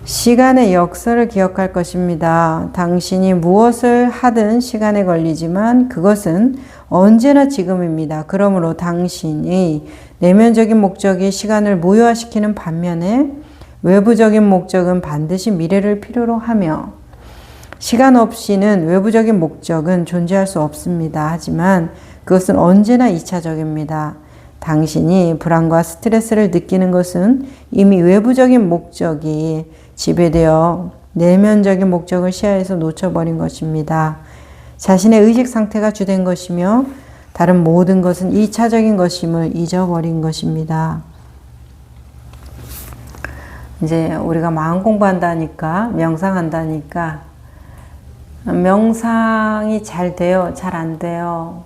시간의 역사를 기억할 것입니다. 당신이 무엇을 하든 시간에 걸리지만 그것은 언제나 지금입니다. 그러므로 당신이 내면적인 목적이 시간을 무효화시키는 반면에 외부적인 목적은 반드시 미래를 필요로 하며 시간 없이는 외부적인 목적은 존재할 수 없습니다. 하지만 그것은 언제나 2차적입니다. 당신이 불안과 스트레스를 느끼는 것은 이미 외부적인 목적이 지배되어 내면적인 목적을 시야에서 놓쳐버린 것입니다. 자신의 의식 상태가 주된 것이며 다른 모든 것은 2차적인 것임을 잊어버린 것입니다. 이제 우리가 마음 공부한다니까, 명상한다니까 명상이 잘 돼요? 잘 안 돼요?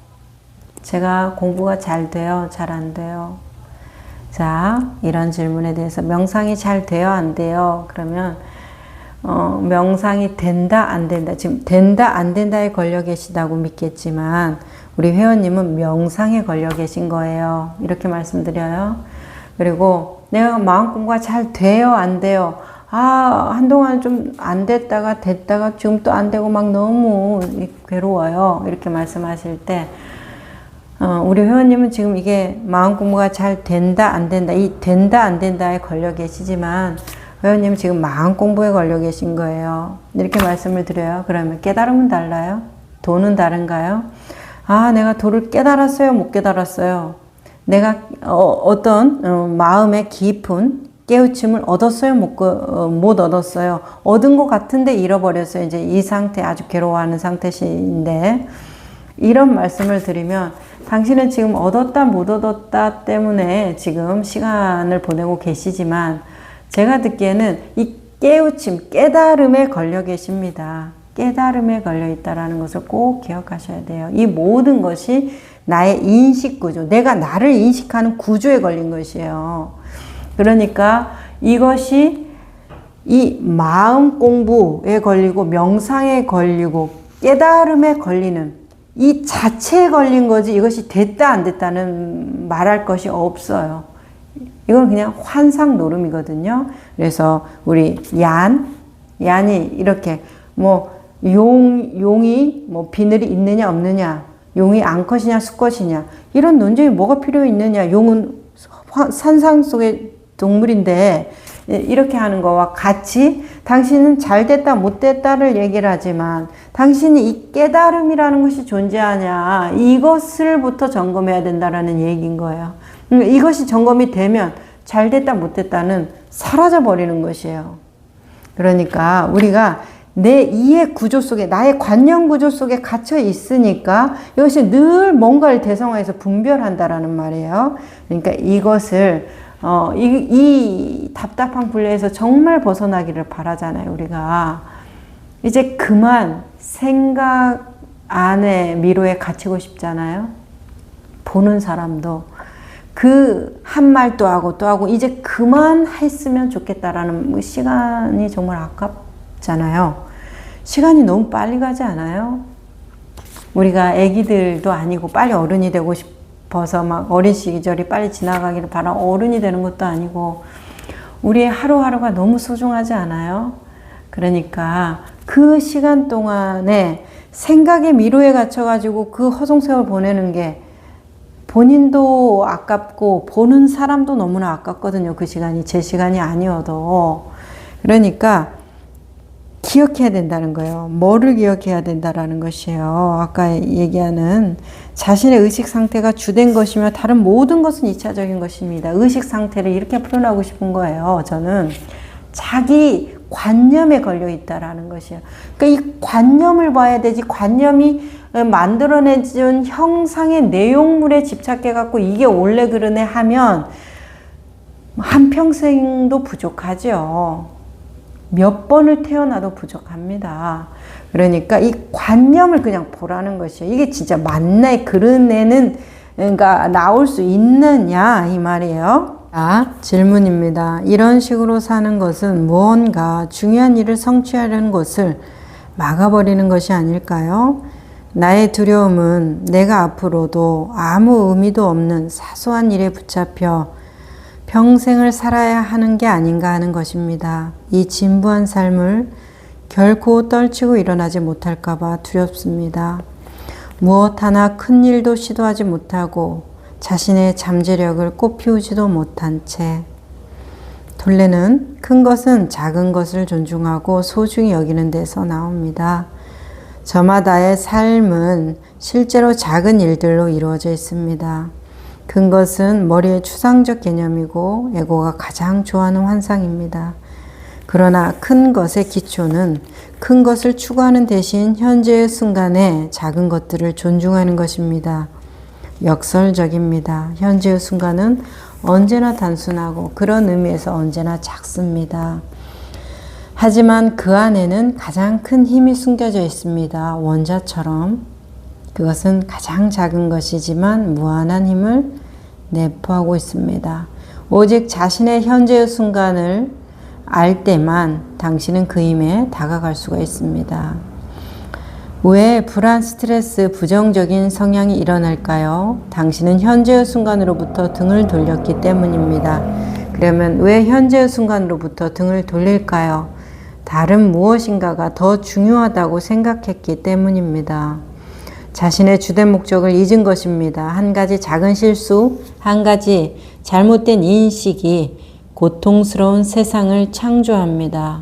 제가 공부가 잘 돼요? 잘 안 돼요? 자, 이런 질문에 대해서 명상이 잘 돼요? 안 돼요? 그러면 명상이 된다? 안 된다? 지금 된다? 안 된다에 걸려 계시다고 믿겠지만 우리 회원님은 명상에 걸려 계신 거예요. 이렇게 말씀드려요. 그리고 내가 마음 공부가 잘 돼요? 안 돼요? 한동안 좀 안 됐다가 됐다가 지금 또 안 되고 막 너무 괴로워요. 이렇게 말씀하실 때 우리 회원님은 지금 이게 마음 공부가 잘 된다 안 된다, 이 된다 안 된다에 걸려 계시지만 회원님은 지금 마음 공부에 걸려 계신 거예요. 이렇게 말씀을 드려요. 그러면 깨달음은 달라요? 도는 다른가요? 내가 도를 깨달았어요? 못 깨달았어요? 내가 어떤 마음의 깊은 깨우침을 얻었어요? 못 얻었어요? 얻은 것 같은데 잃어버렸어요. 이제 이 상태, 아주 괴로워하는 상태신데 이런 말씀을 드리면 당신은 지금 얻었다 못 얻었다 때문에 지금 시간을 보내고 계시지만 제가 듣기에는 이 깨우침, 깨달음에 걸려 계십니다. 깨달음에 걸려 있다는 것을 꼭 기억하셔야 돼요. 이 모든 것이 나의 인식 구조, 내가 나를 인식하는 구조에 걸린 것이에요. 그러니까 이것이 이 마음 공부에 걸리고 명상에 걸리고 깨달음에 걸리는 이 자체에 걸린 거지 이것이 됐다 안 됐다는 말할 것이 없어요. 이건 그냥 환상 노름이거든요. 그래서 우리 얀이 이렇게 용이 비늘이 있느냐 없느냐, 용이 암컷이냐 수컷이냐 이런 논쟁이 뭐가 필요 있느냐, 용은 산상 속의 동물인데 이렇게 하는 거와 같이 당신은 잘 됐다 못 됐다를 얘기를 하지만 당신이 이 깨달음이라는 것이 존재하냐 이것을부터 점검해야 된다라는 얘기인 거예요. 이것이 점검이 되면 잘 됐다 못 됐다는 사라져 버리는 것이에요. 그러니까 우리가 내 이해 구조 속에, 나의 관념 구조 속에 갇혀 있으니까 이것이 늘 뭔가를 대성화해서 분별한다라는 말이에요. 그러니까 이것을 이 답답한 굴레에서 정말 벗어나기를 바라잖아요. 우리가 이제 그만 생각 안에 미로에 갇히고 싶잖아요. 보는 사람도 그 한 말 또 하고 또 하고 이제 그만 했으면 좋겠다라는 시간이 정말 아깝잖아요. 시간이 너무 빨리 가지 않아요? 우리가 애기들도 아니고 빨리 어른이 되고 싶어서 막 어린 시절이 빨리 지나가기를 바라 어른이 되는 것도 아니고 우리의 하루하루가 너무 소중하지 않아요? 그러니까 그 시간 동안에 생각의 미로에 갇혀가지고 그 허송세월 보내는 게 본인도 아깝고 보는 사람도 너무나 아깝거든요. 그 시간이 제 시간이 아니어도. 그러니까 기억해야 된다는 거예요. 뭐를 기억해야 된다라는 것이에요. 아까 얘기하는 자신의 의식 상태가 주된 것이며 다른 모든 것은 2차적인 것입니다. 의식 상태를 이렇게 표현하고 싶은 거예요. 저는 자기 관념에 걸려 있다라는 것이에요. 그러니까 이 관념을 봐야 되지, 관념이 만들어내준 형상의 내용물에 집착해갖고 이게 원래 그러네 하면 한평생도 부족하죠. 몇 번을 태어나도 부족합니다. 그러니까 이 관념을 그냥 보라는 것이에요. 이게 진짜 맞나, 그러네는 그러니까 나올 수 있느냐 이 말이에요. 자, 질문입니다. 이런 식으로 사는 것은 무언가 중요한 일을 성취하려는 것을 막아버리는 것이 아닐까요? 나의 두려움은 내가 앞으로도 아무 의미도 없는 사소한 일에 붙잡혀 평생을 살아야 하는 게 아닌가 하는 것입니다. 이 진부한 삶을 결코 떨치고 일어나지 못할까봐 두렵습니다. 무엇 하나 큰 일도 시도하지 못하고 자신의 잠재력을 꽃피우지도 못한 채 본래는 큰 것은 작은 것을 존중하고 소중히 여기는 데서 나옵니다. 저마다의 삶은 실제로 작은 일들로 이루어져 있습니다. 큰 것은 머리의 추상적 개념이고 에고가 가장 좋아하는 환상입니다. 그러나 큰 것의 기초는 큰 것을 추구하는 대신 현재의 순간에 작은 것들을 존중하는 것입니다. 역설적입니다. 현재의 순간은 언제나 단순하고 그런 의미에서 언제나 작습니다. 하지만 그 안에는 가장 큰 힘이 숨겨져 있습니다. 원자처럼 그것은 가장 작은 것이지만 무한한 힘을 내포하고 있습니다. 오직 자신의 현재의 순간을 알 때만 당신은 그 힘에 다가갈 수가 있습니다. 왜 불안, 스트레스, 부정적인 성향이 일어날까요? 당신은 현재의 순간으로부터 등을 돌렸기 때문입니다. 그러면 왜 현재의 순간으로부터 등을 돌릴까요? 다른 무엇인가가 더 중요하다고 생각했기 때문입니다. 자신의 주된 목적을 잊은 것입니다. 한 가지 작은 실수, 한 가지 잘못된 인식이 고통스러운 세상을 창조합니다.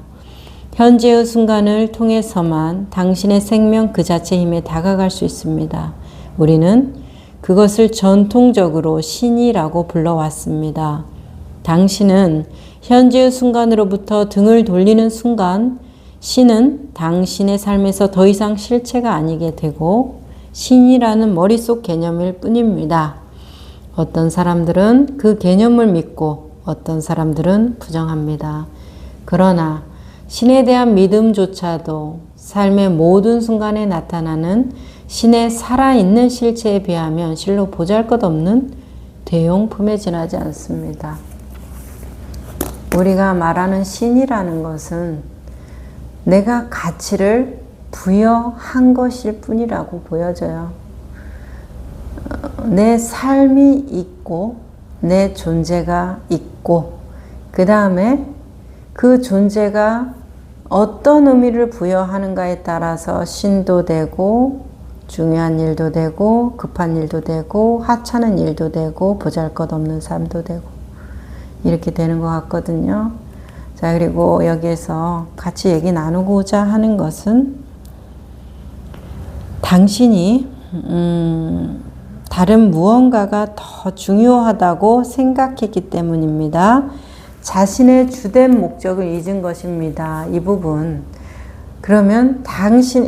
현재의 순간을 통해서만 당신의 생명 그 자체 힘에 다가갈 수 있습니다. 우리는 그것을 전통적으로 신이라고 불러왔습니다. 당신은 현재의 순간으로부터 등을 돌리는 순간 신은 당신의 삶에서 더 이상 실체가 아니게 되고 신이라는 머릿속 개념일 뿐입니다. 어떤 사람들은 그 개념을 믿고 어떤 사람들은 부정합니다. 그러나 신에 대한 믿음조차도 삶의 모든 순간에 나타나는 신의 살아있는 실체에 비하면 실로 보잘것없는 대용품에 지나지 않습니다. 우리가 말하는 신이라는 것은 내가 가치를 부여한 것일 뿐이라고 보여져요. 내 삶이 있고 내 존재가 있고 그 다음에 그 존재가 어떤 의미를 부여하는가에 따라서 신도 되고 중요한 일도 되고 급한 일도 되고 하찮은 일도 되고 보잘것없는 삶도 되고 이렇게 되는 것 같거든요. 자, 그리고 여기에서 같이 얘기 나누고자 하는 것은 당신이 다른 무언가가 더 중요하다고 생각했기 때문입니다. 자신의 주된 목적을 잊은 것입니다. 이 부분. 그러면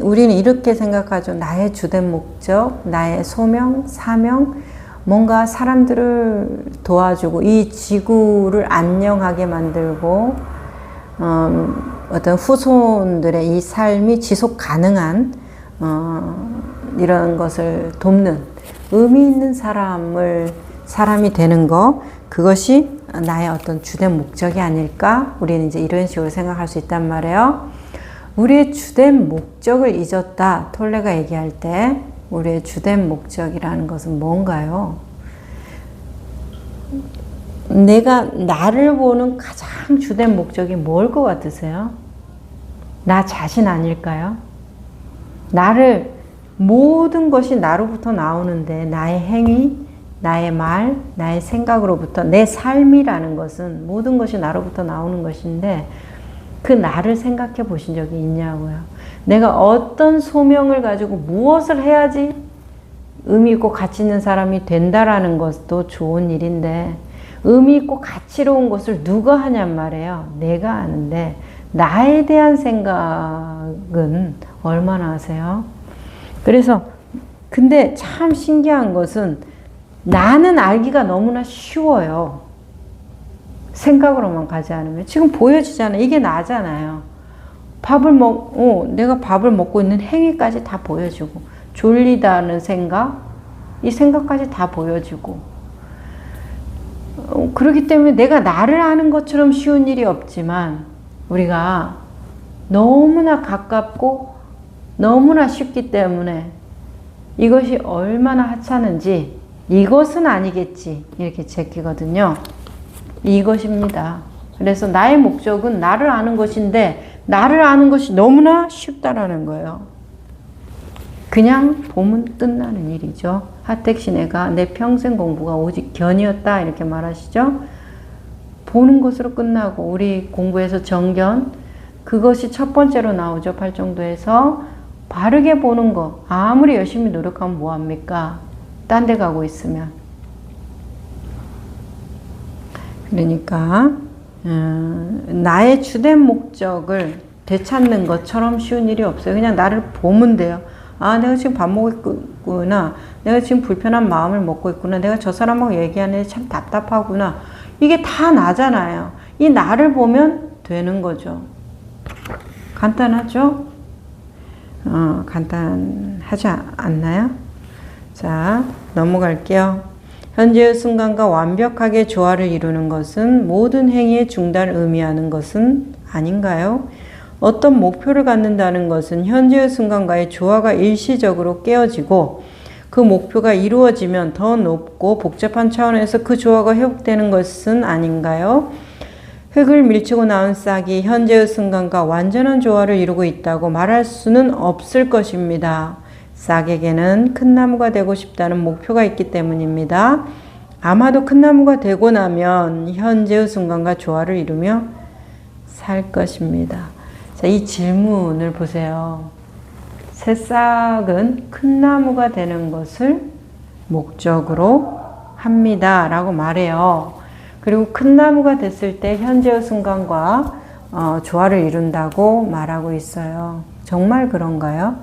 우리는 이렇게 생각하죠. 나의 주된 목적, 나의 소명, 사명, 뭔가 사람들을 도와주고 이 지구를 안녕하게 만들고 어떤 후손들의 이 삶이 지속 가능한 이런 것을 돕는 의미 있는 사람이 되는 거, 그것이 나의 어떤 주된 목적이 아닐까? 우리는 이제 이런 식으로 생각할 수 있단 말이에요. 우리의 주된 목적을 잊었다. 톨레가 얘기할 때 우리의 주된 목적이라는 것은 뭔가요? 내가 나를 보는 가장 주된 목적이 뭘 것 같으세요? 나 자신 아닐까요? 모든 것이 나로부터 나오는데 나의 행위, 나의 말, 나의 생각으로부터 내 삶이라는 것은 모든 것이 나로부터 나오는 것인데 그 나를 생각해 보신 적이 있냐고요. 내가 어떤 소명을 가지고 무엇을 해야지 의미 있고 가치 있는 사람이 된다라는 것도 좋은 일인데 의미 있고 가치로운 것을 누가 하냔 말이에요. 내가 아는데 나에 대한 생각은 얼마나 하세요? 그래서 근데 참 신기한 것은 나는 알기가 너무나 쉬워요. 생각으로만 가지 않으면. 지금 보여지잖아요. 이게 나잖아요. 내가 밥을 먹고 있는 행위까지 다 보여주고 졸리다는 생각, 이 생각까지 다 보여주고 그렇기 때문에 내가 나를 아는 것처럼 쉬운 일이 없지만 우리가 너무나 가깝고 너무나 쉽기 때문에 이것이 얼마나 하찮은지 이것은 아니겠지 이렇게 제끼거든요. 이것입니다. 그래서 나의 목적은 나를 아는 것인데 나를 아는 것이 너무나 쉽다라는 거예요. 그냥 보면 끝나는 일이죠. 하택신혜가 내 평생 공부가 오직 견이었다 이렇게 말하시죠. 보는 것으로 끝나고 우리 공부에서 정견 그것이 첫 번째로 나오죠. 팔정도에서 바르게 보는 거. 아무리 열심히 노력하면 뭐합니까? 딴 데 가고 있으면. 그러니까 나의 주된 목적을 되찾는 것처럼 쉬운 일이 없어요. 그냥 나를 보면 돼요. 아, 내가 지금 밥 먹고 있구나. 내가 지금 불편한 마음을 먹고 있구나. 내가 저 사람하고 얘기하는데 참 답답하구나. 이게 다 나잖아요. 이 나를 보면 되는 거죠. 간단하죠? 간단하지 않나요? 자, 넘어갈게요. 현재의 순간과 완벽하게 조화를 이루는 것은 모든 행위의 중단을 의미하는 것은 아닌가요? 어떤 목표를 갖는다는 것은 현재의 순간과의 조화가 일시적으로 깨어지고 그 목표가 이루어지면 더 높고 복잡한 차원에서 그 조화가 회복되는 것은 아닌가요? 흙을 밀치고 나온 싹이 현재의 순간과 완전한 조화를 이루고 있다고 말할 수는 없을 것입니다. 싹에게는 큰 나무가 되고 싶다는 목표가 있기 때문입니다. 아마도 큰 나무가 되고 나면 현재의 순간과 조화를 이루며 살 것입니다. 자, 이 질문을 보세요. 새싹은 큰 나무가 되는 것을 목적으로 합니다. 라고 말해요. 그리고 큰 나무가 됐을 때 현재의 순간과 조화를 이룬다고 말하고 있어요. 정말 그런가요?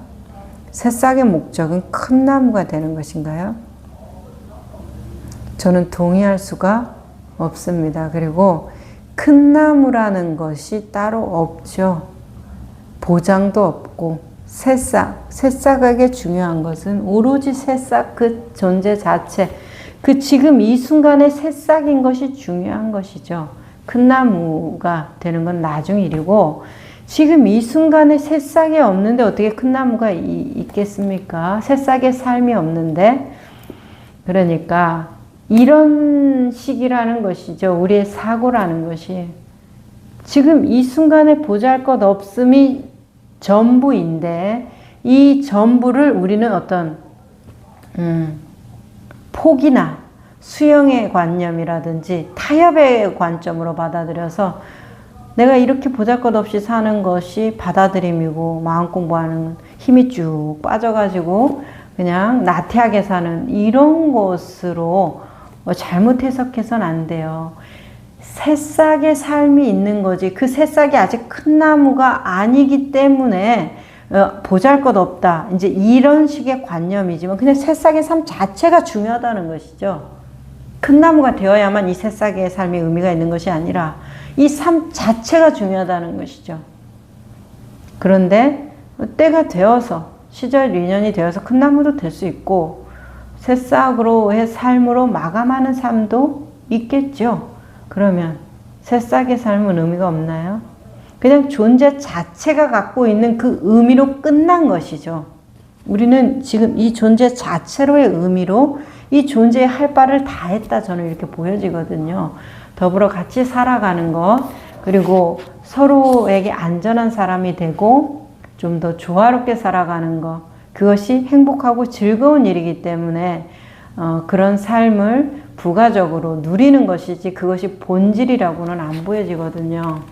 새싹의 목적은 큰 나무가 되는 것인가요? 저는 동의할 수가 없습니다. 그리고 큰 나무라는 것이 따로 없죠. 보장도 없고 새싹에게 중요한 것은 오로지 새싹 그 존재 자체, 그 지금 이 순간의 새싹인 것이 중요한 것이죠. 큰 나무가 되는 건 나중 일이고 지금 이 순간에 새싹이 없는데 어떻게 큰 나무가 있겠습니까? 새싹의 삶이 없는데. 그러니까 이런 식이라는 것이죠. 우리의 사고라는 것이. 지금 이 순간에 보잘것 없음이 전부인데 이 전부를 우리는 어떤 포기나 수용의 관념이라든지 타협의 관점으로 받아들여서 내가 이렇게 보잘것없이 사는 것이 받아들임이고 마음 공부하는 힘이 쭉 빠져가지고 그냥 나태하게 사는 이런 것으로 잘못 해석해서는 안 돼요. 새싹의 삶이 있는 거지 그 새싹이 아직 큰 나무가 아니기 때문에 보잘것없다 이제 이런 식의 관념이지만 그냥 새싹의 삶 자체가 중요하다는 것이죠. 큰 나무가 되어야만 이 새싹의 삶에 의미가 있는 것이 아니라 이 삶 자체가 중요하다는 것이죠. 그런데 때가 되어서 시절 인연이 되어서 큰 나무도 될 수 있고 새싹으로의 삶으로 마감하는 삶도 있겠죠. 그러면 새싹의 삶은 의미가 없나요? 그냥 존재 자체가 갖고 있는 그 의미로 끝난 것이죠. 우리는 지금 이 존재 자체로의 의미로 이 존재의 할 바를 다 했다 저는 이렇게 보여지거든요. 더불어 같이 살아가는 것 그리고 서로에게 안전한 사람이 되고 좀 더 조화롭게 살아가는 것 그것이 행복하고 즐거운 일이기 때문에 그런 삶을 부가적으로 누리는 것이지 그것이 본질이라고는 안 보여지거든요.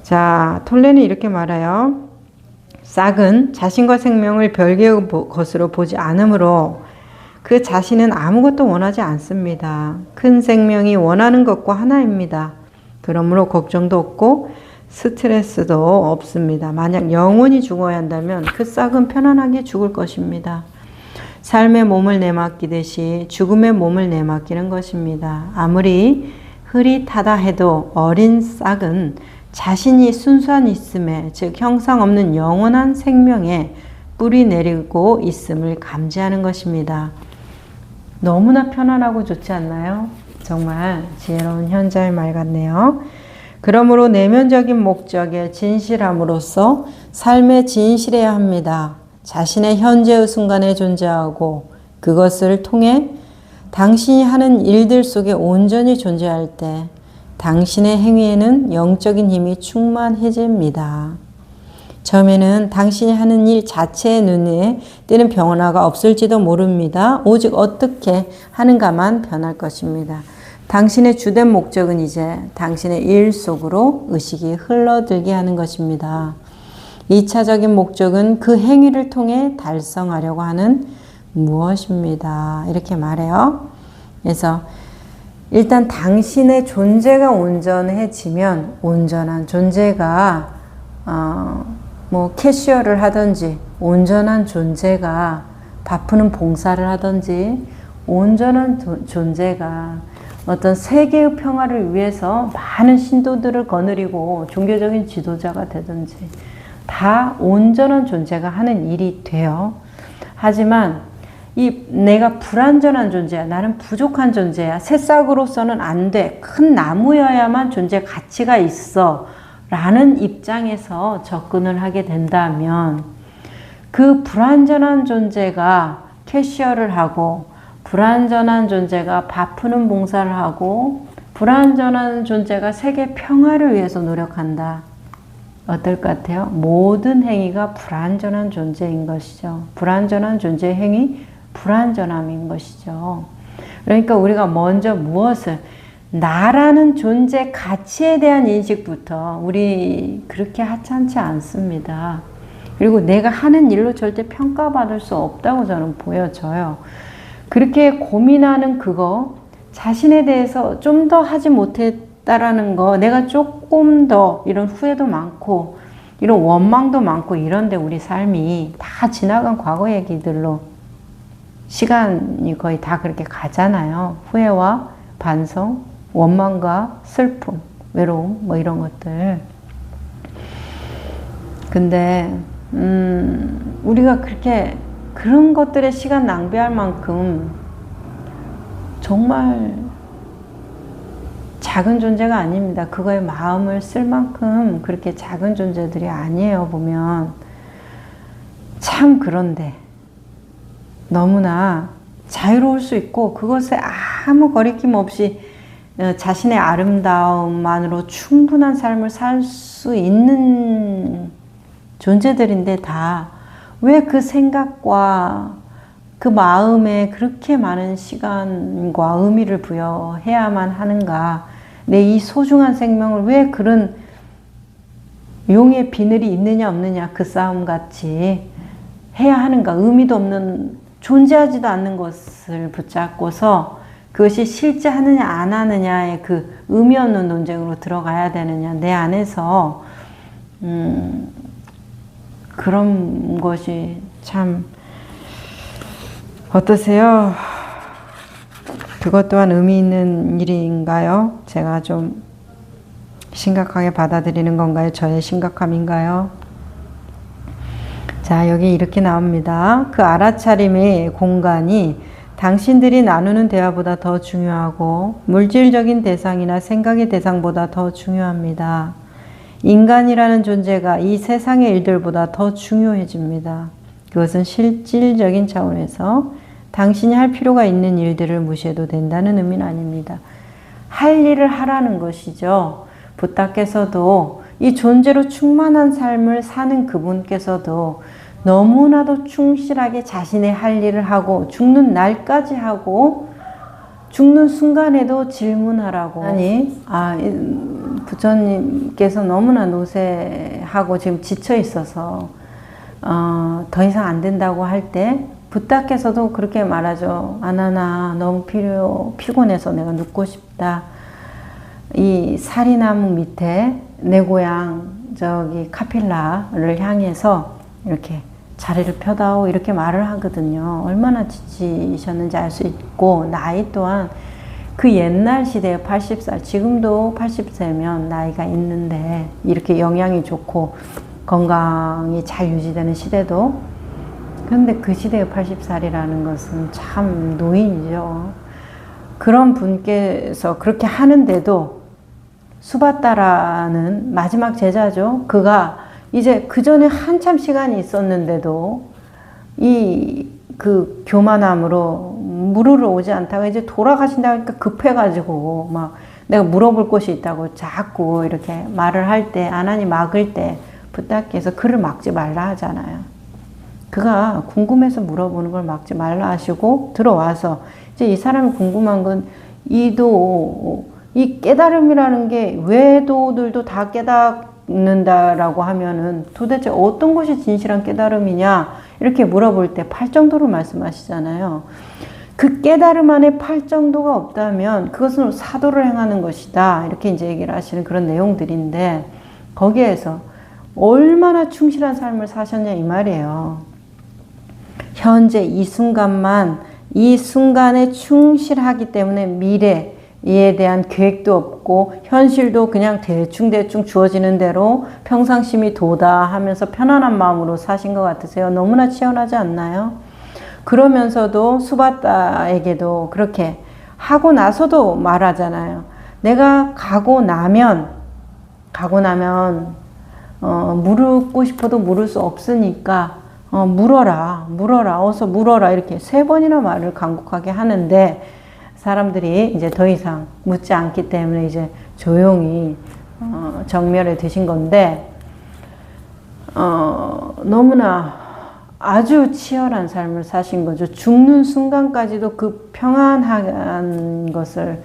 자, 톨레는 이렇게 말해요. 싹은 자신과 생명을 별개의 것으로 보지 않으므로 그 자신은 아무것도 원하지 않습니다. 큰 생명이 원하는 것과 하나입니다. 그러므로 걱정도 없고 스트레스도 없습니다. 만약 영원히 죽어야 한다면 그 싹은 편안하게 죽을 것입니다. 삶의 몸을 내맡기듯이 죽음의 몸을 내맡기는 것입니다. 아무리 흐릿하다 해도 어린 싹은 자신이 순수한 있음에 즉 형상 없는 영원한 생명에 뿌리 내리고 있음을 감지하는 것입니다. 너무나 편안하고 좋지 않나요? 정말 지혜로운 현자의 말 같네요. 그러므로 내면적인 목적에 진실함으로써 삶에 진실해야 합니다. 자신의 현재의 순간에 존재하고 그것을 통해 당신이 하는 일들 속에 온전히 존재할 때 당신의 행위에는 영적인 힘이 충만해집니다. 처음에는 당신이 하는 일 자체의 눈에 띄는 변화가 없을지도 모릅니다. 오직 어떻게 하는가만 변할 것입니다. 당신의 주된 목적은 이제 당신의 일 속으로 의식이 흘러들게 하는 것입니다. 2차적인 목적은 그 행위를 통해 달성하려고 하는 무엇입니다. 이렇게 말해요. 그래서 일단 당신의 존재가 온전해지면 온전한 존재가 뭐 캐시어를 하든지 온전한 존재가 바쁘는 봉사를 하든지 온전한 존재가 어떤 세계의 평화를 위해서 많은 신도들을 거느리고 종교적인 지도자가 되든지 다 온전한 존재가 하는 일이 돼요. 하지만 이 내가 불완전한 존재야. 나는 부족한 존재야. 새싹으로서는 안 돼. 큰 나무여야만 존재 가치가 있어. 라는 입장에서 접근을 하게 된다면 그 불완전한 존재가 캐시어를 하고 불완전한 존재가 바쁘는 봉사를 하고 불완전한 존재가 세계 평화를 위해서 노력한다. 어떨 것 같아요? 모든 행위가 불완전한 존재인 것이죠. 불완전한 존재의 행위, 불완전함인 것이죠. 그러니까 우리가 먼저 무엇을 나라는 존재 가치에 대한 인식부터 우리 그렇게 하찮지 않습니다. 그리고 내가 하는 일로 절대 평가받을 수 없다고 저는 보여져요. 그렇게 고민하는 그거, 자신에 대해서 좀 더 하지 못했다라는 거, 내가 조금 더 이런 후회도 많고 이런 원망도 많고 이런데 우리 삶이 다 지나간 과거 얘기들로 시간이 거의 다 그렇게 가잖아요. 후회와 반성, 원망과 슬픔, 외로움 뭐 이런 것들. 근데 우리가 그렇게 그런 것들에 시간 낭비할 만큼 정말 작은 존재가 아닙니다. 그거에 마음을 쓸 만큼 그렇게 작은 존재들이 아니에요. 보면 참 그런데 너무나 자유로울 수 있고 그것에 아무 거리낌 없이 자신의 아름다움만으로 충분한 삶을 살 수 있는 존재들인데 다 왜 그 생각과 그 마음에 그렇게 많은 시간과 의미를 부여해야만 하는가? 내 이 소중한 생명을 왜 그런 용의 비늘이 있느냐 없느냐 그 싸움같이 해야 하는가? 의미도 없는 존재하지도 않는 것을 붙잡고서 그것이 실제 하느냐 안 하느냐의 그 의미 없는 논쟁으로 들어가야 되느냐. 내 안에서 그런 것이 참 어떠세요? 그것 또한 의미 있는 일인가요? 제가 좀 심각하게 받아들이는 건가요? 저의 심각함인가요? 자, 여기 이렇게 나옵니다. 그 알아차림의 공간이 당신들이 나누는 대화보다 더 중요하고 물질적인 대상이나 생각의 대상보다 더 중요합니다. 인간이라는 존재가 이 세상의 일들보다 더 중요해집니다. 그것은 실질적인 차원에서 당신이 할 필요가 있는 일들을 무시해도 된다는 의미는 아닙니다. 할 일을 하라는 것이죠. 부탁께서도 이 존재로 충만한 삶을 사는 그분께서도 너무나도 충실하게 자신의 할 일을 하고 죽는 날까지 하고 죽는 순간에도 질문하라고. 아니, 부처님께서 너무나 노쇠하고 지금 지쳐 있어서 더 이상 안 된다고 할 때 부탁께서도 그렇게 말하죠. 아나나 너무 피곤해서 내가 눕고 싶다. 이 사리나무 밑에 내 고향 저기 카필라를 향해서 이렇게 자리를 펴다오 이렇게 말을 하거든요. 얼마나 지치셨는지 알 수 있고 나이 또한 그 옛날 시대에 80살 지금도 80세면 나이가 있는데 이렇게 영양이 좋고 건강이 잘 유지되는 시대도 그런데 그 시대의 80살이라는 것은 참 노인이죠. 그런 분께서 그렇게 하는데도 수바따라는 마지막 제자죠. 그가 이제 그 전에 한참 시간이 있었는데도 그 교만함으로 무르르 오지 않다가 이제 돌아가신다 하니까 급해가지고 막 내가 물어볼 것이 있다고 자꾸 이렇게 말을 할 때, 아나니 막을 때 부탁해서 그를 막지 말라 하잖아요. 그가 궁금해서 물어보는 걸 막지 말라 하시고 들어와서 이제 이 사람이 궁금한 건 이 깨달음이라는 게 외도들도 다 깨닫는다라고 하면은 도대체 어떤 것이 진실한 깨달음이냐 이렇게 물어볼 때 팔정도로 말씀하시잖아요. 그 깨달음 안에 팔정도가 없다면 그것은 사도를 행하는 것이다 이렇게 이제 얘기를 하시는 그런 내용들인데 거기에서 얼마나 충실한 삶을 사셨냐 이 말이에요. 현재 이 순간만 이 순간에 충실하기 때문에 미래에 대한 계획도 없고 현실도 그냥 대충 주어지는 대로 평상심이 도다 하면서 편안한 마음으로 사신 것 같으세요? 너무나 치열하지 않나요? 그러면서도 수바다에게도 그렇게 하고 나서도 말하잖아요. 내가 가고 나면 물고 싶어도 물을 수 없으니까 물어라 어서 물어라 이렇게 3번이나 말을 간곡하게 하는데 사람들이 이제 더 이상 묻지 않기 때문에 이제 조용히 정멸에 드신 건데 너무나 아주 치열한 삶을 사신 거죠. 죽는 순간까지도 그 평안한 것을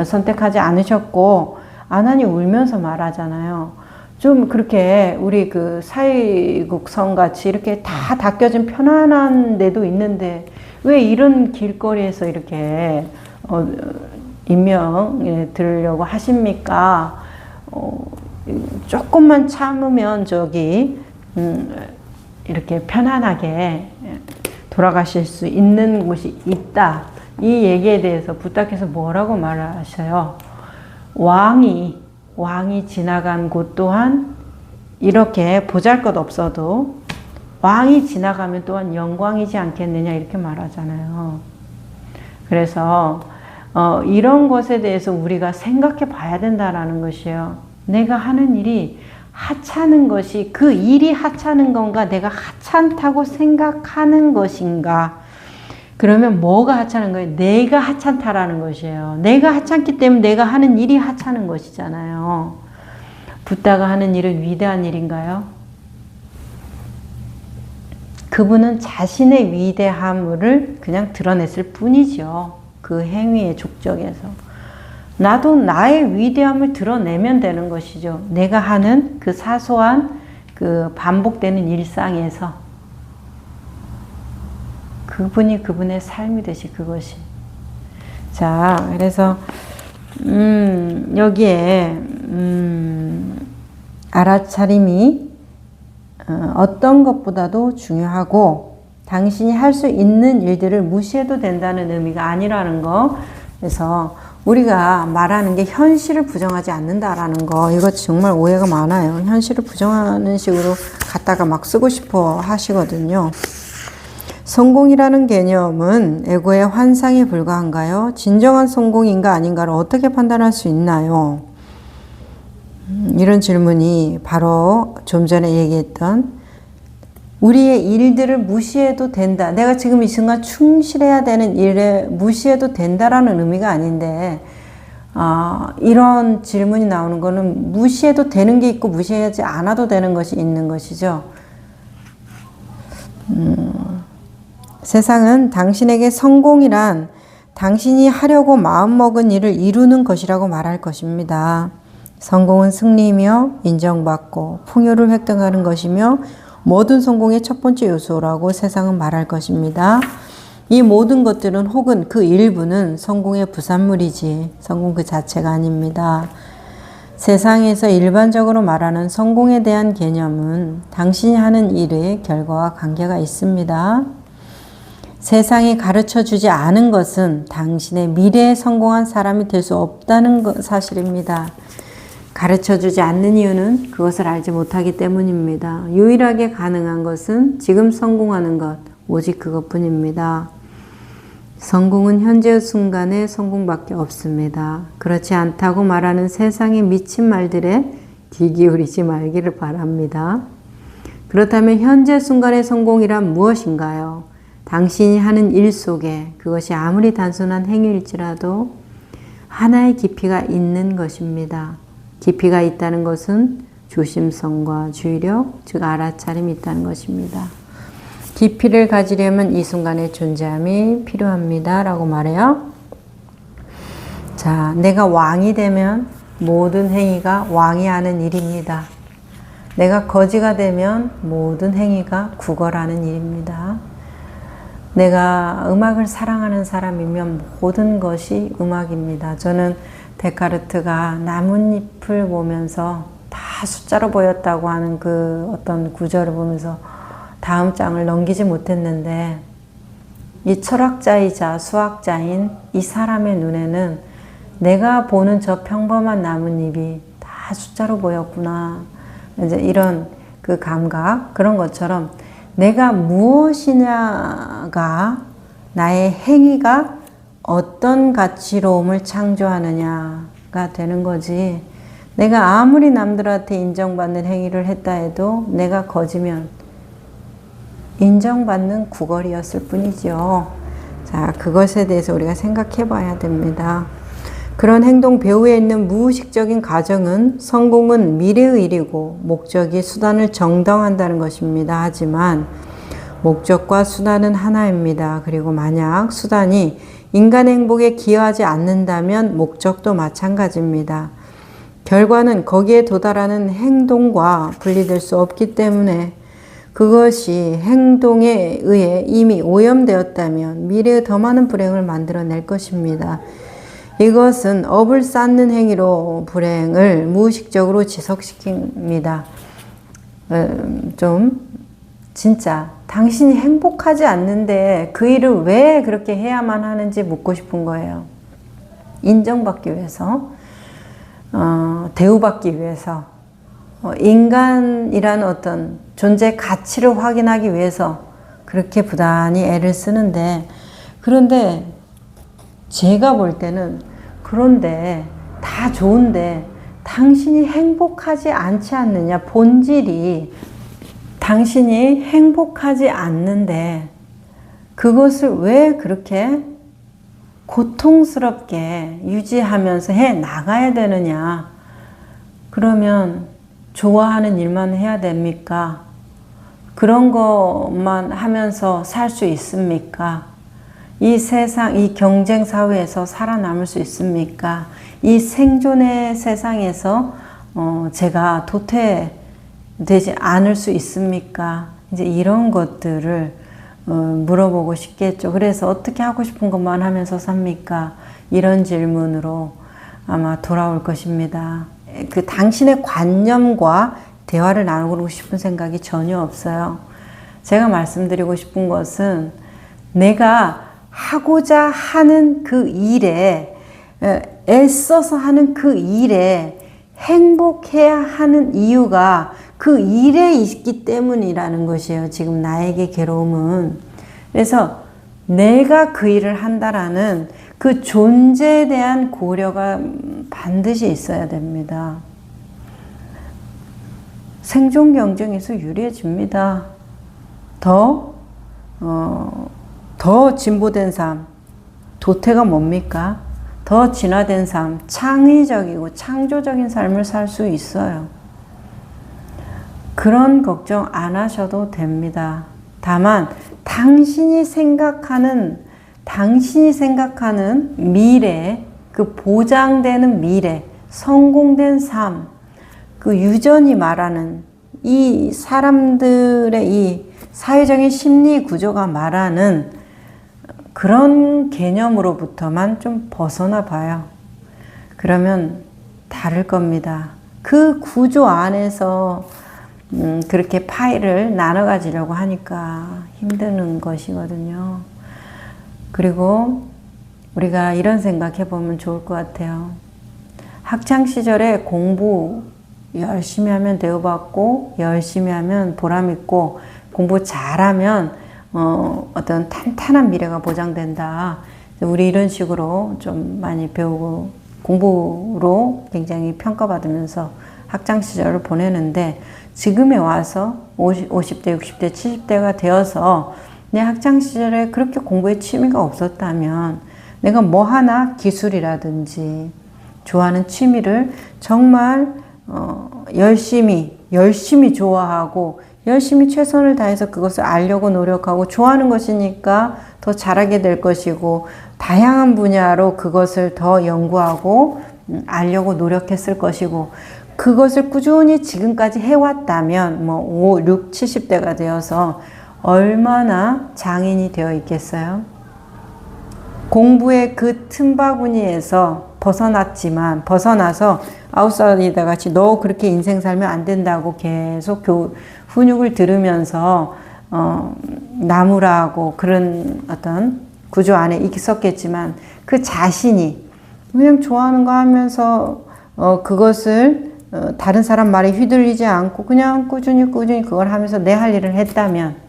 선택하지 않으셨고 아나니 울면서 말하잖아요. 좀 그렇게 우리 그 사이국성 같이 이렇게 다 닦여진 편안한 데도 있는데 왜 이런 길거리에서 이렇게 임명에 들으려고 하십니까? 조금만 참으면 이렇게 편안하게 돌아가실 수 있는 곳이 있다. 이 얘기에 대해서 부탁해서 뭐라고 말하셔요? 왕이 지나간 곳 또한 이렇게 보잘것없어도 왕이 지나가면 또한 영광이지 않겠느냐 이렇게 말하잖아요. 그래서 이런 것에 대해서 우리가 생각해 봐야 된다라는 것이에요. 내가 하는 일이 하찮은 것이 그 일이 하찮은 건가 내가 하찮다고 생각하는 것인가 그러면 뭐가 하찮은 거예요? 내가 하찮다라는 것이에요. 내가 하찮기 때문에 내가 하는 일이 하찮은 것이잖아요. 붓다가 하는 일은 위대한 일인가요? 그분은 자신의 위대함을 그냥 드러냈을 뿐이죠. 그 행위의 족적에서. 나도 나의 위대함을 드러내면 되는 것이죠. 내가 하는 그 사소한 그 반복되는 일상에서 그분이 그분의 삶이듯이 그것이. 자, 그래서 여기에 알아차림이 어떤 것보다도 중요하고 당신이 할 수 있는 일들을 무시해도 된다는 의미가 아니라는 거. 그래서 우리가 말하는 게 현실을 부정하지 않는다라는 거, 이거 정말 오해가 많아요. 현실을 부정하는 식으로 갖다가 막 쓰고 싶어 하시거든요. 성공이라는 개념은 에고의 환상에 불과한가요? 진정한 성공인가 아닌가를 어떻게 판단할 수 있나요? 이런 질문이 바로 좀 전에 얘기했던 우리의 일들을 무시해도 된다. 내가 지금 이 순간 충실해야 되는 일에 무시해도 된다라는 의미가 아닌데 이런 질문이 나오는 거는 무시해도 되는 게 있고 무시하지 않아도 되는 것이 있는 것이죠. 세상은 당신에게 성공이란 당신이 하려고 마음먹은 일을 이루는 것이라고 말할 것입니다. 성공은 승리이며 인정받고 풍요를 획득하는 것이며 모든 성공의 첫 번째 요소라고 세상은 말할 것입니다. 이 모든 것들은 혹은 그 일부는 성공의 부산물이지 성공 그 자체가 아닙니다. 세상에서 일반적으로 말하는 성공에 대한 개념은 당신이 하는 일의 결과와 관계가 있습니다. 세상이 가르쳐 주지 않은 것은 당신의 미래에 성공한 사람이 될 수 없다는 사실입니다. 가르쳐 주지 않는 이유는 그것을 알지 못하기 때문입니다. 유일하게 가능한 것은 지금 성공하는 것, 오직 그것뿐입니다. 성공은 현재의 순간의 성공밖에 없습니다. 그렇지 않다고 말하는 세상의 미친 말들에 귀 기울이지 말기를 바랍니다. 그렇다면 현재 순간의 성공이란 무엇인가요? 당신이 하는 일 속에 그것이 아무리 단순한 행위일지라도 하나의 깊이가 있는 것입니다. 깊이가 있다는 것은 조심성과 주의력, 즉 알아차림이 있다는 것입니다. 깊이를 가지려면 이 순간의 존재함이 필요합니다. 라고 말해요. 자, 내가 왕이 되면 모든 행위가 왕이 하는 일입니다. 내가 거지가 되면 모든 행위가 구걸하는 일입니다. 내가 음악을 사랑하는 사람이면 모든 것이 음악입니다. 저는 데카르트가 나뭇잎을 보면서 다 숫자로 보였다고 하는 그 어떤 구절을 보면서 다음 장을 넘기지 못했는데, 이 철학자이자 수학자인 이 사람의 눈에는 내가 보는 저 평범한 나뭇잎이 다 숫자로 보였구나. 이제 이런 그 감각, 그런 것처럼 내가 무엇이냐가, 나의 행위가 어떤 가치로움을 창조하느냐가 되는 거지. 내가 아무리 남들한테 인정받는 행위를 했다 해도 내가 거지면 인정받는 구걸이었을 뿐이죠. 자, 그것에 대해서 우리가 생각해 봐야 됩니다. 그런 행동 배후에 있는 무의식적인 가정은 성공은 미래의 일이고 목적이 수단을 정당한다는 것입니다. 하지만 목적과 수단은 하나입니다. 그리고 만약 수단이 인간 행복에 기여하지 않는다면 목적도 마찬가지입니다. 결과는 거기에 도달하는 행동과 분리될 수 없기 때문에 그것이 행동에 의해 이미 오염되었다면 미래에 더 많은 불행을 만들어낼 것입니다. 이것은 업을 쌓는 행위로 불행을 무의식적으로 지속시킵니다. 진짜 당신이 행복하지 않는데 그 일을 왜 그렇게 해야만 하는지 묻고 싶은 거예요. 인정받기 위해서, 대우받기 위해서, 인간이라는 어떤 존재 가치를 확인하기 위해서 그렇게 부단히 애를 쓰는데, 그런데 제가 볼 때는 그런데 다 좋은데 당신이 행복하지 않지 않느냐, 본질이 당신이 행복하지 않는데 그것을 왜 그렇게 고통스럽게 유지하면서 해 나가야 되느냐. 그러면 좋아하는 일만 해야 됩니까? 그런 것만 하면서 살 수 있습니까? 이 세상, 이 경쟁 사회에서 살아남을 수 있습니까? 이 생존의 세상에서 제가 도태되지 않을 수 있습니까? 이제 이런 것들을 물어보고 싶겠죠. 그래서 어떻게 하고 싶은 것만 하면서 삽니까? 이런 질문으로 아마 돌아올 것입니다. 그 당신의 관념과 대화를 나누고 싶은 생각이 전혀 없어요. 제가 말씀드리고 싶은 것은 내가 하고자 하는 그 일에, 애써서 하는 그 일에 행복해야 하는 이유가 그 일에 있기 때문이라는 것이에요. 지금 나에게 괴로움은. 그래서 내가 그 일을 한다라는 그 존재에 대한 고려가 반드시 있어야 됩니다. 생존 경쟁에서 유리해집니다. 더 진보된 삶, 도태가 뭡니까? 더 진화된 삶, 창의적이고 창조적인 삶을 살 수 있어요. 그런 걱정 안 하셔도 됩니다. 다만 당신이 생각하는 미래, 그 보장되는 미래, 성공된 삶, 그 유전이 말하는 이 사람들의 이 사회적인 심리 구조가 말하는 그런 개념으로부터만 좀 벗어나 봐요. 그러면 다를 겁니다. 그 구조 안에서 그렇게 파일을 나눠 가지려고 하니까 힘드는 것이거든요. 그리고 우리가 이런 생각해 보면 좋을 것 같아요. 학창 시절에 공부 열심히 하면 대우받고 열심히 하면 보람있고 공부 잘하면 어떤 탄탄한 미래가 보장된다. 우리 이런 식으로 좀 많이 배우고 공부로 굉장히 평가받으면서 학창 시절을 보내는데 지금에 와서 50대, 60대, 70대가 되어서 내 학창 시절에 그렇게 공부에 취미가 없었다면 내가 뭐 하나 기술이라든지 좋아하는 취미를 정말 열심히 좋아하고 열심히 최선을 다해서 그것을 알려고 노력하고 좋아하는 것이니까 더 잘하게 될 것이고 다양한 분야로 그것을 더 연구하고 알려고 노력했을 것이고 그것을 꾸준히 지금까지 해왔다면 뭐 5, 6, 70대가 되어서 얼마나 장인이 되어 있겠어요? 공부의 그 틈바구니에서 벗어나서 아웃사이더 같이 너 그렇게 인생 살면 안 된다고 계속 훈육을 들으면서 나무라고 그런 어떤 구조 안에 있었겠지만 그 자신이 그냥 좋아하는 거 하면서 그것을 다른 사람 말에 휘둘리지 않고 그냥 꾸준히 그걸 하면서 내 할 일을 했다면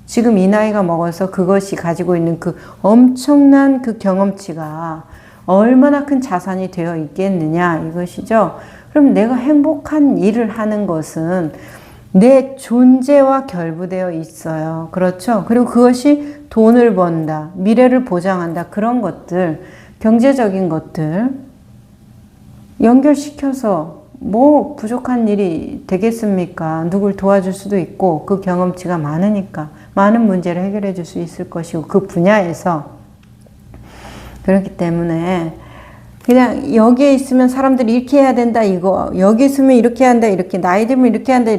지금 이 나이가 먹어서 그것이 가지고 있는 그 엄청난 그 경험치가 얼마나 큰 자산이 되어 있겠느냐 이것이죠. 그럼 내가 행복한 일을 하는 것은 내 존재와 결부되어 있어요. 그렇죠? 그리고 그것이 돈을 번다, 미래를 보장한다 그런 것들, 경제적인 것들 연결시켜서 뭐 부족한 일이 되겠습니까? 누굴 도와줄 수도 있고 그 경험치가 많으니까 많은 문제를 해결해 줄 수 있을 것이고 그 분야에서 그렇기 때문에 그냥 여기에 있으면 사람들이 이렇게 해야 된다 이거 여기 있으면 이렇게 한다 이렇게 나이 들면 이렇게 한다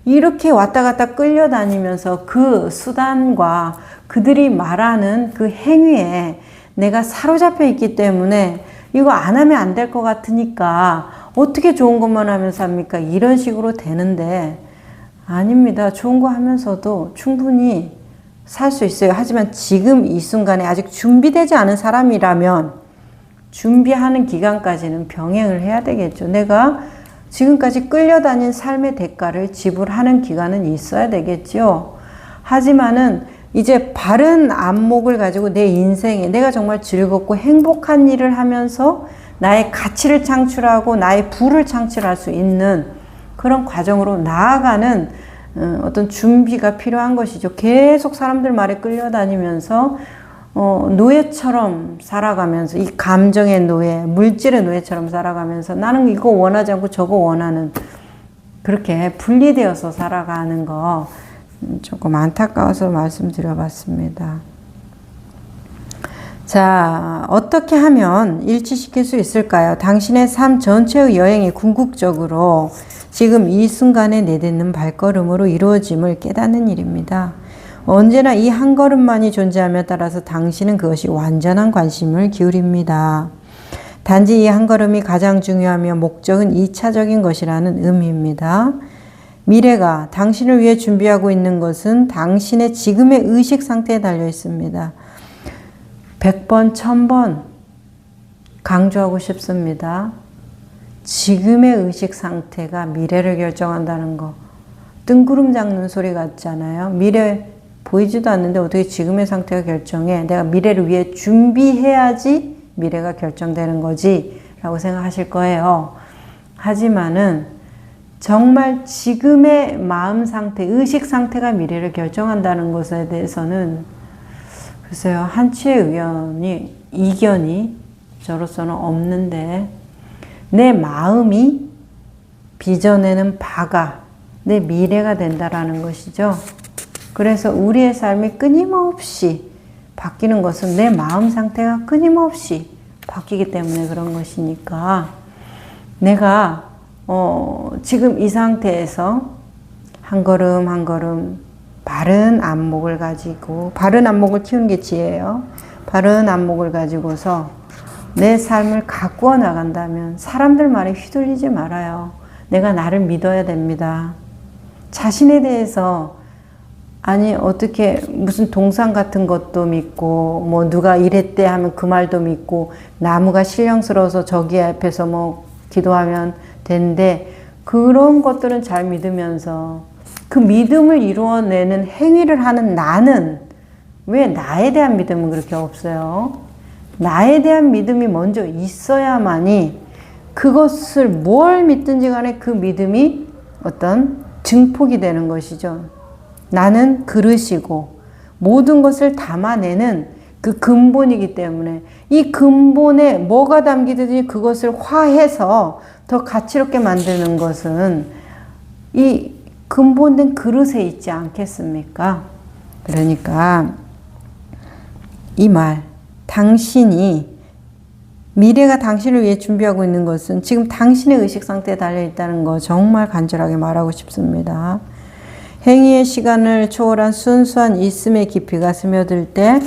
이렇게 왔다 갔다 끌려다니면서 그 수단과 그들이 말하는 그 행위에 내가 사로잡혀 있기 때문에 이거 안 하면 안 될 것 같으니까 어떻게 좋은 것만 하면서 합니까? 이런 식으로 되는데 아닙니다. 좋은 거 하면서도 충분히 살 수 있어요. 하지만 지금 이 순간에 아직 준비되지 않은 사람이라면 준비하는 기간까지는 병행을 해야 되겠죠. 내가 지금까지 끌려다닌 삶의 대가를 지불하는 기간은 있어야 되겠죠. 하지만은 이제 바른 안목을 가지고 내 인생에 내가 정말 즐겁고 행복한 일을 하면서 나의 가치를 창출하고 나의 부를 창출할 수 있는 그런 과정으로 나아가는 어떤 준비가 필요한 것이죠. 계속 사람들 말에 끌려다니면서 노예처럼 살아가면서 이 감정의 노예, 물질의 노예처럼 살아가면서 나는 이거 원하지 않고 저거 원하는 그렇게 분리되어서 살아가는 거 조금 안타까워서 말씀드려봤습니다. 자, 어떻게 하면 일치시킬 수 있을까요? 당신의 삶 전체의 여행이 궁극적으로 지금 이 순간에 내딛는 발걸음으로 이루어짐을 깨닫는 일입니다. 언제나 이 한 걸음만이 존재함에 따라서 당신은 그것이 완전한 관심을 기울입니다. 단지 이 한 걸음이 가장 중요하며 목적은 2차적인 것이라는 의미입니다. 미래가 당신을 위해 준비하고 있는 것은 당신의 지금의 의식 상태에 달려 있습니다. 100번, 1000번 강조하고 싶습니다. 지금의 의식 상태가 미래를 결정한다는 거. 뜬구름 잡는 소리 같잖아요. 미래 보이지도 않는데 어떻게 지금의 상태가 결정해? 내가 미래를 위해 준비해야지 미래가 결정되는 거지 라고 생각하실 거예요. 하지만은 정말 지금의 마음 상태, 의식 상태가 미래를 결정한다는 것에 대해서는 글쎄요, 한치의 이견이 저로서는 없는데 내 마음이 빚어내는 바가 내 미래가 된다라는 것이죠. 그래서 우리의 삶이 끊임없이 바뀌는 것은 내 마음 상태가 끊임없이 바뀌기 때문에 그런 것이니까 내가 지금 이 상태에서 한 걸음 한 걸음 바른 안목을 가지고 바른 안목을 키우는 게 지혜예요. 바른 안목을 가지고서 내 삶을 가꾸어 나간다면 사람들 말에 휘둘리지 말아요. 내가 나를 믿어야 됩니다. 자신에 대해서 아니 어떻게 무슨 동상 같은 것도 믿고 뭐 누가 이랬대 하면 그 말도 믿고 나무가 신령스러워서 저기 앞에서 뭐 기도하면 되는데 그런 것들은 잘 믿으면서 그 믿음을 이루어내는 행위를 하는 나는 왜 나에 대한 믿음은 그렇게 없어요? 나에 대한 믿음이 먼저 있어야만이 그것을 뭘 믿든지 간에 그 믿음이 어떤 증폭이 되는 것이죠. 나는 그릇이고 모든 것을 담아내는 그 근본이기 때문에 이 근본에 뭐가 담기든지 그것을 화해서 더 가치롭게 만드는 것은 이 근본된 그릇에 있지 않겠습니까? 그러니까 이 말, 당신이 미래가 당신을 위해 준비하고 있는 것은 지금 당신의 의식 상태에 달려있다는 거 정말 간절하게 말하고 싶습니다. 행위의 시간을 초월한 순수한 있음의 깊이가 스며들 때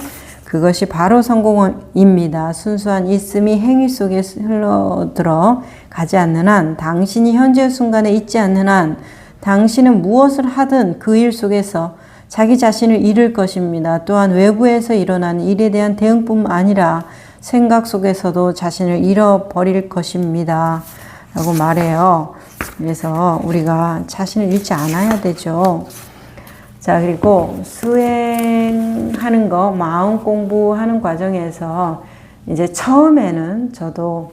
그것이 바로 성공입니다. 순수한 있음이 행위 속에 흘러들어 가지 않는 한, 당신이 현재 순간에 있지 않는 한 당신은 무엇을 하든 그 일 속에서 자기 자신을 잃을 것입니다. 또한 외부에서 일어나는 일에 대한 대응뿐만 아니라 생각 속에서도 자신을 잃어버릴 것입니다. 라고 말해요. 그래서 우리가 자신을 잃지 않아야 되죠. 자, 그리고 수행하는 거, 마음 공부하는 과정에서 이제 처음에는 저도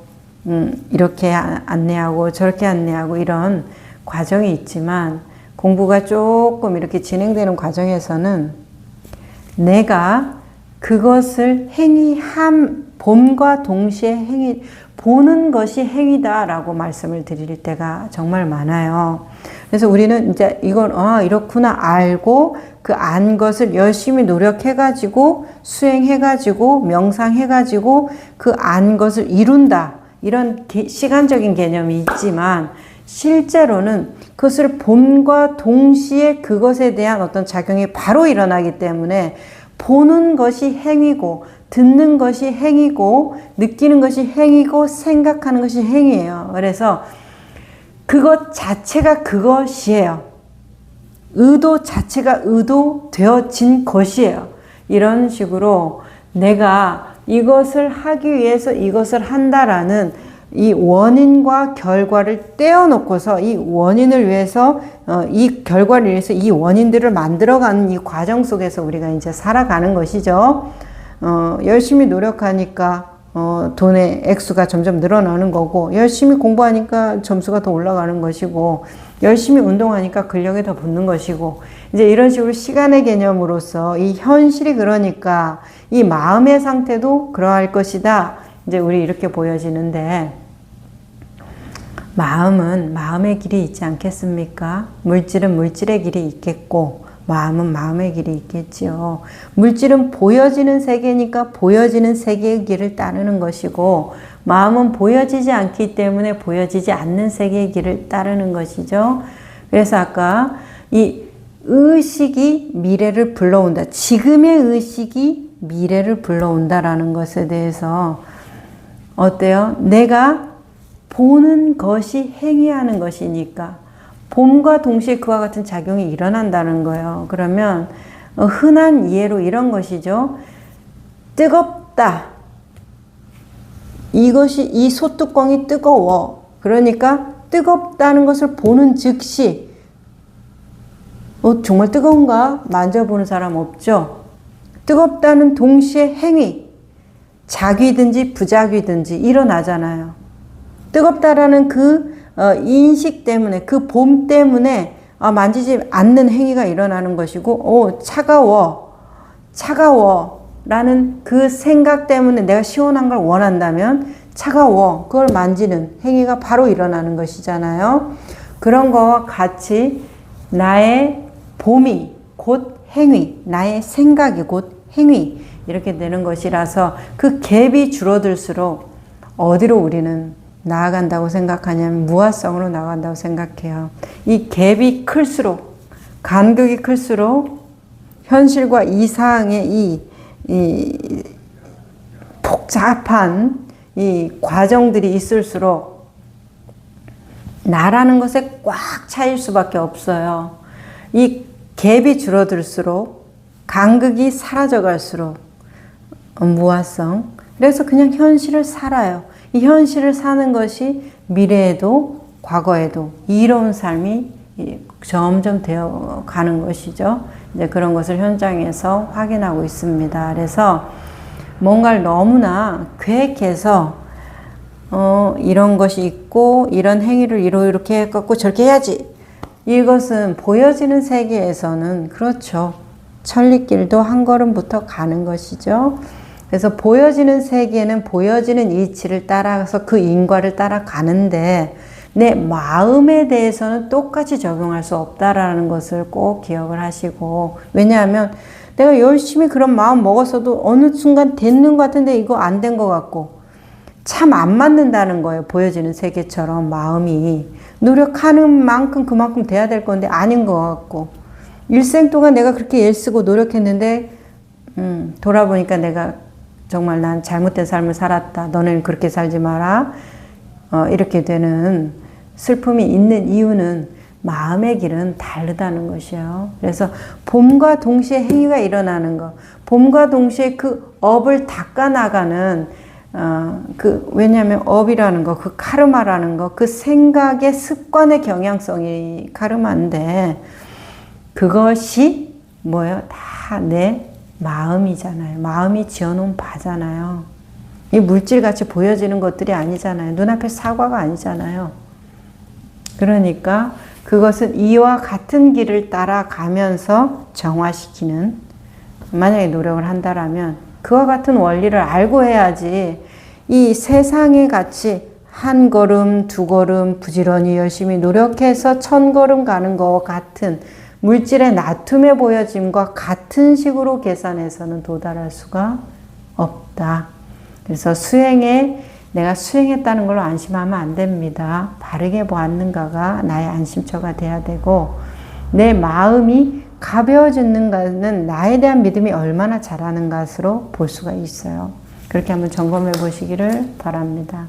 이렇게 안내하고 저렇게 안내하고 이런 과정이 있지만 공부가 조금 이렇게 진행되는 과정에서는 내가 그것을 봄과 동시에 보는 것이 행위다라고 말씀을 드릴 때가 정말 많아요. 그래서 우리는 이제 이건 이렇구나 알고 그 안 것을 열심히 노력해가지고 수행해가지고 명상해가지고 그 안 것을 이룬다. 이런 시간적인 개념이 있지만 실제로는 그것을 봄과 동시에 그것에 대한 어떤 작용이 바로 일어나기 때문에 보는 것이 행위고 듣는 것이 행위고 느끼는 것이 행위고 생각하는 것이 행위예요. 그래서 그것 자체가 그것이에요. 의도 자체가 의도되어진 것이에요. 이런 식으로 내가 이것을 하기 위해서 이것을 한다라는 이 원인과 결과를 떼어놓고서 이 원인을 위해서 이 결과를 위해서 이 원인들을 만들어가는 이 과정 속에서 우리가 이제 살아가는 것이죠. 열심히 노력하니까 돈의 액수가 점점 늘어나는 거고, 열심히 공부하니까 점수가 더 올라가는 것이고, 열심히 운동하니까 근력이 더 붙는 것이고, 이제 이런 식으로 시간의 개념으로서 이 현실이 그러니까 이 마음의 상태도 그러할 것이다. 이제 우리 이렇게 보여지는데, 마음은 마음의 길이 있지 않겠습니까? 물질은 물질의 길이 있겠고, 마음은 마음의 길이 있겠지요. 물질은 보여지는 세계니까 보여지는 세계의 길을 따르는 것이고, 마음은 보여지지 않기 때문에 보여지지 않는 세계의 길을 따르는 것이죠. 그래서 아까 이 의식이 미래를 불러온다. 지금의 의식이 미래를 불러온다라는 것에 대해서 어때요? 내가 보는 것이 행위하는 것이니까 봄과 동시에 그와 같은 작용이 일어난다는 거예요. 그러면 흔한 이해로 이런 것이죠. 뜨겁다. 이 소뚜껑이 뜨거워. 그러니까 뜨겁다는 것을 보는 즉시 정말 뜨거운가? 만져보는 사람 없죠? 뜨겁다는 동시에 행위, 작위든지 부작위든지 일어나잖아요. 뜨겁다라는 그 인식 때문에, 그 봄 때문에 만지지 않는 행위가 일어나는 것이고, 차가워 라는 그 생각 때문에 내가 시원한 걸 원한다면 차가워, 그걸 만지는 행위가 바로 일어나는 것이잖아요. 그런 거와 같이 나의 봄이 곧 행위, 나의 생각이 곧 행위, 이렇게 되는 것이라서 그 갭이 줄어들수록 어디로 우리는 나아간다고 생각하냐면 무아성으로 나아간다고 생각해요. 이 갭이 클수록, 간극이 클수록 현실과 이상의 이 복잡한 이 과정들이 있을수록 나라는 것에 꽉 차일 수밖에 없어요. 이 갭이 줄어들수록, 간극이 사라져 갈수록 무아성. 그래서 그냥 현실을 살아요. 이 현실을 사는 것이 미래에도 과거에도 이로운 삶이 점점 되어 가는 것이죠. 이제 그런 것을 현장에서 확인하고 있습니다. 그래서 뭔가를 너무나 계획해서 이런 것이 있고 이런 행위를 이렇게 해갖고 저렇게 해야지. 이것은 보여지는 세계에서는 그렇죠. 천리길도 한 걸음부터 가는 것이죠. 그래서 보여지는 세계는 보여지는 이치를 따라서 그 인과를 따라가는데 내 마음에 대해서는 똑같이 적용할 수 없다라는 것을 꼭 기억을 하시고, 왜냐하면 내가 열심히 그런 마음 먹었어도 어느 순간 됐는 것 같은데 이거 안 된 것 같고 참 안 맞는다는 거예요. 보여지는 세계처럼 마음이 노력하는 만큼 그만큼 돼야 될 건데 아닌 것 같고, 일생 동안 내가 그렇게 애쓰고 노력했는데 돌아보니까 내가 정말 난 잘못된 삶을 살았다. 너는 그렇게 살지 마라. 이렇게 되는 슬픔이 있는 이유는 마음의 길은 다르다는 것이요. 그래서 봄과 동시에 해가 일어나는 것, 봄과 동시에 그 업을 닦아나가는 왜냐하면 업이라는 거, 그 카르마라는 거, 그 생각의 습관의 경향성이 카르마인데 그것이 뭐예요? 다 내 마음이잖아요. 마음이 지어놓은 바잖아요. 이 물질같이 보여지는 것들이 아니잖아요. 눈앞에 사과가 아니잖아요. 그러니까 그것은 이와 같은 길을 따라가면서 정화시키는, 만약에 노력을 한다라면 그와 같은 원리를 알고 해야지 이 세상에 같이 한 걸음, 두 걸음 부지런히 열심히 노력해서 1000걸음 가는 것과 같은 물질의 나툼의 보여짐과 같은 식으로 계산해서는 도달할 수가 없다. 그래서 수행에 내가 수행했다는 걸로 안심하면 안 됩니다. 바르게 보았는가가 나의 안심처가 돼야 되고, 내 마음이 가벼워지는가는 나에 대한 믿음이 얼마나 자라는 것으로 볼 수가 있어요. 그렇게 한번 점검해 보시기를 바랍니다.